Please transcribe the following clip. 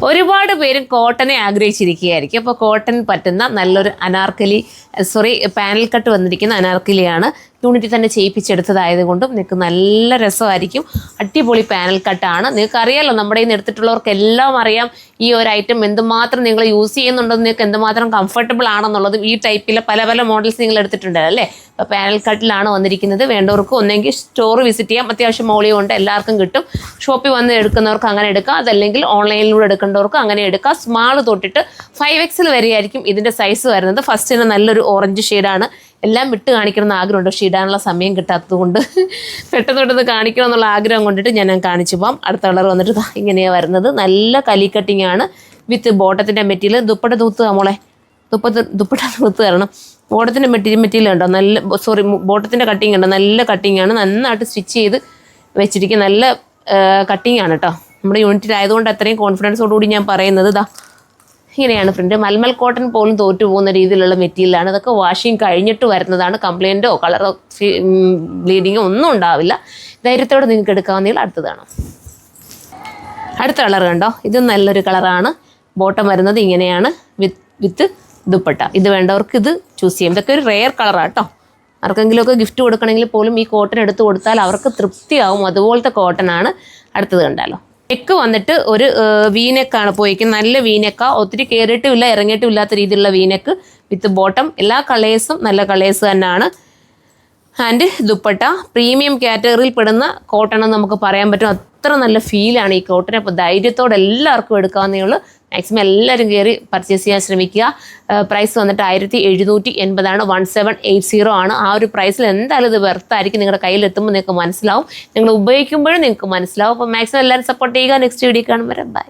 ഒരുപാട് പേരും കോട്ടനെ ആഗ്രഹിച്ചിരിക്കുകയായിരിക്കും. അപ്പോൾ കോട്ടൺ പറ്റുന്ന നല്ലൊരു പാനൽ കട്ട് വന്നിരിക്കുന്ന അനാർക്കലിയാണ്. യൂണിറ്റ് തന്നെ ചെയ്യിപ്പിച്ചെടുത്തതായതുകൊണ്ടും നിങ്ങൾക്ക് നല്ല രസമായിരിക്കും. അടിപൊളി പാനൽ കട്ടാണ്. നിങ്ങൾക്ക് അറിയാമല്ലോ, നമ്മുടെ ഇന്ന് എടുത്തിട്ടുള്ളവർക്ക് എല്ലാം അറിയാം ഈ ഒരു ഐറ്റം എന്തുമാത്രം നിങ്ങൾ യൂസ് ചെയ്യുന്നുണ്ടെന്ന്, നിങ്ങൾക്ക് എന്തുമാത്രം കംഫർട്ടബിൾ ആണെന്നുള്ളതും. ഈ ടൈപ്പിലെ പല പല മോഡൽസ് നിങ്ങൾ എടുത്തിട്ടുണ്ടല്ലോ അല്ലേ. അപ്പോൾ പാനൽ കട്ടിലാണ് വന്നിരിക്കുന്നത്. വേണ്ടവർക്ക് ഒന്നെങ്കിൽ സ്റ്റോർ വിസിറ്റ് ചെയ്യാം, അത്യാവശ്യം മോളിയും ഉണ്ട്, എല്ലാവർക്കും കിട്ടും. ഷോപ്പിൽ വന്ന് എടുക്കുന്നവർക്ക് അങ്ങനെ എടുക്കാം, അതല്ലെങ്കിൽ ഓൺലൈനിലൂടെ എടുക്കേണ്ടവർക്ക് അങ്ങനെ എടുക്കാം. സ്മാൾ തൊട്ടിട്ട് 5XL വരെയായിരിക്കും ഇതിൻ്റെ സൈസ് വരുന്നത്. ഫസ്റ്റ് തന്നെ നല്ലൊരു ഓറഞ്ച് ഷെയ്ഡാണ്. എല്ലാം വിട്ട് കാണിക്കണമെന്ന് ആഗ്രഹമുണ്ട്, പക്ഷേ ഇടാനുള്ള സമയം കിട്ടാത്തത് കൊണ്ട് പെട്ടെന്ന് കാണിക്കണം എന്നുള്ള ആഗ്രഹം കൊണ്ടിട്ട് ഞാൻ കാണിച്ചു പോകാം. അടുത്ത കളർ വന്നിട്ട് ഇങ്ങനെയാണ് വരുന്നത്. നല്ല കലി കട്ടിങ് ആണ് വിത്ത് ബോട്ടത്തിൻ്റെ മെറ്റീരിയൽ. ദുപ്പട്ട തൂത്ത് മോളെ, ദുപ്പട്ട തൂത്ത് തരണം. ബോട്ടത്തിൻ്റെ മെറ്റീരിയൽ ഉണ്ടോ, ബോട്ടത്തിൻ്റെ കട്ടിങ് ഉണ്ടോ, നല്ല കട്ടിങ് ആണ്. നന്നായിട്ട് സ്റ്റിച്ച് ചെയ്ത് വെച്ചിരിക്കുക, നല്ല കട്ടിങ് ആണ് കേട്ടോ. നമ്മുടെ യൂണിറ്റിലായതുകൊണ്ട് അത്രയും കോൺഫിഡൻസോടുകൂടി ഞാൻ പറയുന്നത്. ഇങ്ങനെയാണ് പ്രിൻ്റ്. മൽമൽ കോട്ടൺ പോലും തോറ്റു പോകുന്ന രീതിയിലുള്ള മെറ്റീരിയലാണ്. അതൊക്കെ വാഷിങ് കഴിഞ്ഞിട്ട് വരുന്നതാണ്. കംപ്ലൈൻറ്റോ കളറോ ബ്ലീഡിങ്ങോ ഒന്നും ഉണ്ടാവില്ല. ധൈര്യത്തോടെ നിങ്ങൾക്ക് എടുക്കാവുന്നതിൽ അടുത്തതാണ്. അടുത്ത കളർ കണ്ടോ, ഇത് നല്ലൊരു കളറാണ്. ബോട്ടം വരുന്നത് ഇങ്ങനെയാണ് വിത്ത് ദുപ്പട്ട. ഇത് വേണ്ടവർക്ക് ഇത് ചൂസ് ചെയ്യാം. ഇതൊക്കെ ഒരു റെയർ കളറാണ് കേട്ടോ. ആർക്കെങ്കിലുമൊക്കെ ഗിഫ്റ്റ് കൊടുക്കണമെങ്കിൽ പോലും ഈ കോട്ടൺ എടുത്ത് കൊടുത്താൽ അവർക്ക് തൃപ്തിയാവും. അതുപോലത്തെ കോട്ടനാണ്. അടുത്തത് കണ്ടാലോ. നെക്ക് വന്നിട്ട് ഒരു വീനെക്കാണ് പോയിരിക്കുന്നത്. നല്ല വീനെക്ക, ഒത്തിരി കയറിയിട്ടും ഇല്ല ഇറങ്ങിയിട്ടും ഇല്ലാത്ത രീതിയിലുള്ള വീനെക്ക് വിത്ത് ബോട്ടം. എല്ലാ കളേഴ്സും നല്ല കളേഴ്സ് തന്നെയാണ്. ആൻഡ് ദുപ്പട്ട പ്രീമിയം കാറ്റഗറിയിൽ പെടുന്ന കോട്ടൺ എന്ന് നമുക്ക് പറയാൻ പറ്റും. അത്ര നല്ല ഫീലാണ് ഈ കോട്ടൺ. അപ്പോൾ ധൈര്യത്തോടെ എല്ലാവർക്കും എടുക്കാവുന്നേ ഉള്ളൂ. മാക്സിമം എല്ലാവരും കയറി പർച്ചേസ് ചെയ്യാൻ ശ്രമിക്കുക. പ്രൈസ് വന്നിട്ട് 1780 1780 ആണ്. ആ ഒരു പ്രൈസിൽ എന്തായാലും ഇത് വെർത്തായിരിക്കും. നിങ്ങളുടെ കയ്യിലെത്തുമ്പോൾ നിങ്ങൾക്ക് മനസ്സിലാവും, നിങ്ങൾ ഉപയോഗിക്കുമ്പോഴും നിങ്ങൾക്ക് മനസ്സിലാവും. അപ്പോൾ മാക്സിമം എല്ലാവരും സപ്പോർട്ട് ചെയ്യുക. നെക്സ്റ്റ് വീഡിയോ കാണുമ്പോൾ ബൈ.